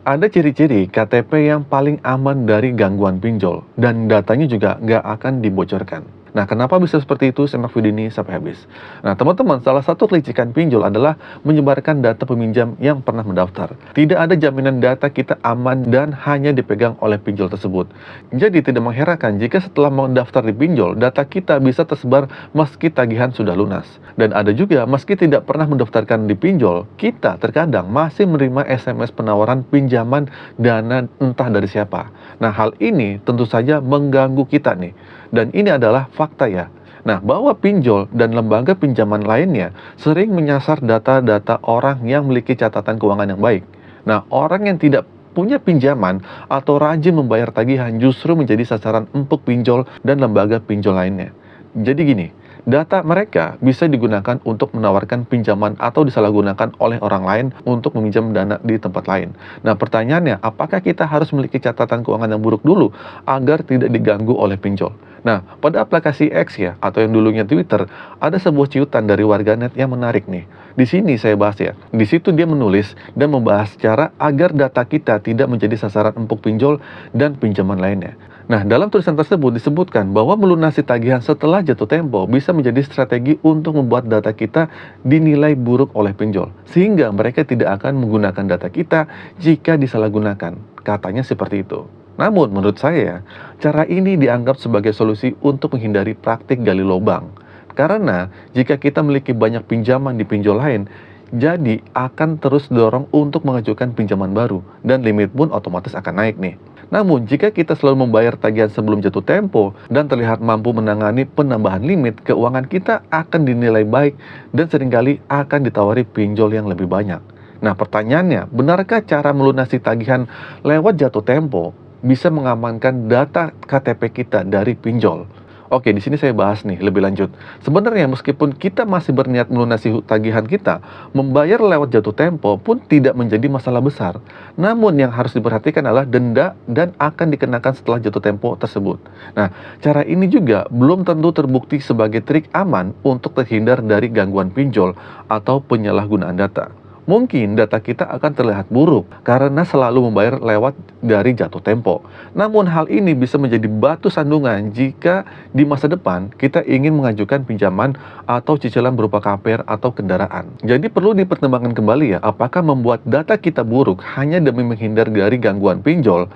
Ada ciri-ciri KTP yang paling aman dari gangguan pinjol, dan datanya juga nggak akan dibocorkan. Nah, kenapa bisa seperti itu? Simak video ini sampai habis. Nah, teman-teman, salah satu kelicikan pinjol adalah menyebarkan data peminjam yang pernah mendaftar. Tidak ada jaminan data kita aman dan hanya dipegang oleh pinjol tersebut. Jadi, tidak mengherankan jika setelah mendaftar di pinjol, data kita bisa tersebar meski tagihan sudah lunas. Dan ada juga, meski tidak pernah mendaftarkan di pinjol, kita terkadang masih menerima SMS penawaran pinjaman dana entah dari siapa. Nah, hal ini tentu saja mengganggu kita nih. Dan ini adalah fakta ya. Nah, bahwa pinjol dan lembaga pinjaman lainnya sering menyasar data-data orang yang memiliki catatan keuangan yang baik. Nah, orang yang tidak punya pinjaman atau rajin membayar tagihan justru menjadi sasaran empuk pinjol dan lembaga pinjol lainnya. Jadi gini, data mereka bisa digunakan untuk menawarkan pinjaman atau disalahgunakan oleh orang lain untuk meminjam dana di tempat lain. Nah, pertanyaannya, apakah kita harus memiliki catatan keuangan yang buruk dulu agar tidak diganggu oleh pinjol? Nah, pada aplikasi X ya, atau yang dulunya Twitter, ada sebuah ciutan dari warganet yang menarik nih. Di sini saya bahas ya. Di situ dia menulis dan membahas cara agar data kita tidak menjadi sasaran empuk pinjol dan pinjaman lainnya. Nah, dalam tulisan tersebut disebutkan bahwa melunasi tagihan setelah jatuh tempo bisa menjadi strategi untuk membuat data kita dinilai buruk oleh pinjol, sehingga mereka tidak akan menggunakan data kita jika disalahgunakan. Katanya seperti itu. Namun, menurut saya, cara ini dianggap sebagai solusi untuk menghindari praktik gali lubang. Karena, jika kita memiliki banyak pinjaman di pinjol lain, jadi akan terus dorong untuk mengajukan pinjaman baru, dan limit pun otomatis akan naik nih. Namun, jika kita selalu membayar tagihan sebelum jatuh tempo dan terlihat mampu menangani penambahan limit, keuangan kita akan dinilai baik dan seringkali akan ditawari pinjol yang lebih banyak. Nah, pertanyaannya, benarkah cara melunasi tagihan lewat jatuh tempo bisa mengamankan data KTP kita dari pinjol? Oke, di sini saya bahas nih lebih lanjut. Sebenarnya meskipun kita masih berniat melunasi tagihan kita, membayar lewat jatuh tempo pun tidak menjadi masalah besar. Namun yang harus diperhatikan adalah denda dan akan dikenakan setelah jatuh tempo tersebut. Nah, cara ini juga belum tentu terbukti sebagai trik aman untuk terhindar dari gangguan pinjol atau penyalahgunaan data. Mungkin data kita akan terlihat buruk karena selalu membayar lewat dari jatuh tempo. Namun hal ini bisa menjadi batu sandungan jika di masa depan kita ingin mengajukan pinjaman atau cicilan berupa KPR atau kendaraan. Jadi perlu dipertimbangkan kembali ya, apakah membuat data kita buruk hanya demi menghindar dari gangguan pinjol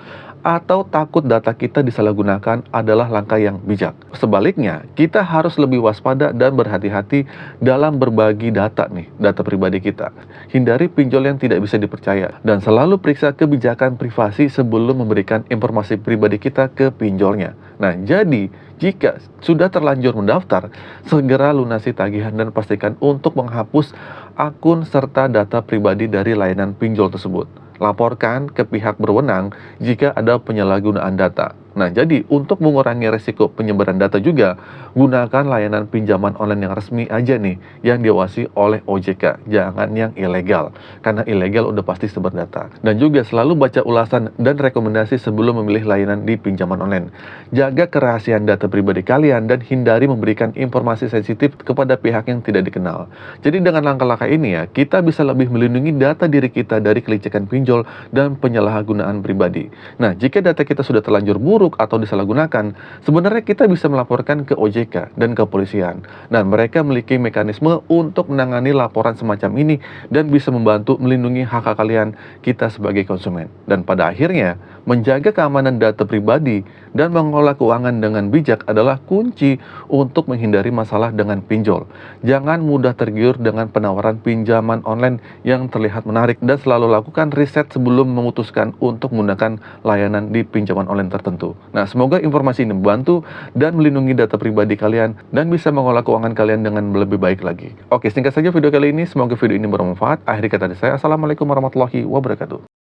atau takut data kita disalahgunakan adalah langkah yang bijak. Sebaliknya, kita harus lebih waspada dan berhati-hati dalam berbagi data pribadi kita. Hindari pinjol yang tidak bisa dipercaya dan selalu periksa kebijakan privasi sebelum memberikan informasi pribadi kita ke pinjolnya. Nah, jadi jika sudah terlanjur mendaftar, segera lunasi tagihan dan pastikan untuk menghapus akun serta data pribadi dari layanan pinjol tersebut. Laporkan ke pihak berwenang jika ada penyalahgunaan data. Nah, jadi untuk mengurangi resiko penyebaran data juga, gunakan layanan pinjaman online yang resmi aja nih, yang diawasi oleh OJK, jangan yang ilegal, karena ilegal udah pasti sebar data. Dan juga selalu baca ulasan dan rekomendasi sebelum memilih layanan di pinjaman online. Jaga kerahasiaan data pribadi kalian dan hindari memberikan informasi sensitif kepada pihak yang tidak dikenal. Jadi dengan langkah-langkah ini ya, kita bisa lebih melindungi data diri kita dari kelicikan pinjol dan penyalahgunaan pribadi. Nah, jika data kita sudah terlanjur buruk atau disalahgunakan, sebenarnya kita bisa melaporkan ke OJK dan kepolisian. Dan mereka memiliki mekanisme untuk menangani laporan semacam ini dan bisa membantu melindungi hak-hak kalian, kita sebagai konsumen. Dan pada akhirnya, menjaga keamanan data pribadi dan mengelola keuangan dengan bijak adalah kunci untuk menghindari masalah dengan pinjol. Jangan mudah tergiur dengan penawaran pinjaman online yang terlihat menarik dan selalu lakukan riset sebelum memutuskan untuk menggunakan layanan di pinjaman online tertentu. Nah, semoga informasi ini membantu dan melindungi data pribadi kalian dan bisa mengolah keuangan kalian dengan lebih baik lagi. Oke, singkat saja video kali ini. Semoga video ini bermanfaat. Akhir kata dari saya, Assalamualaikum warahmatullahi wabarakatuh.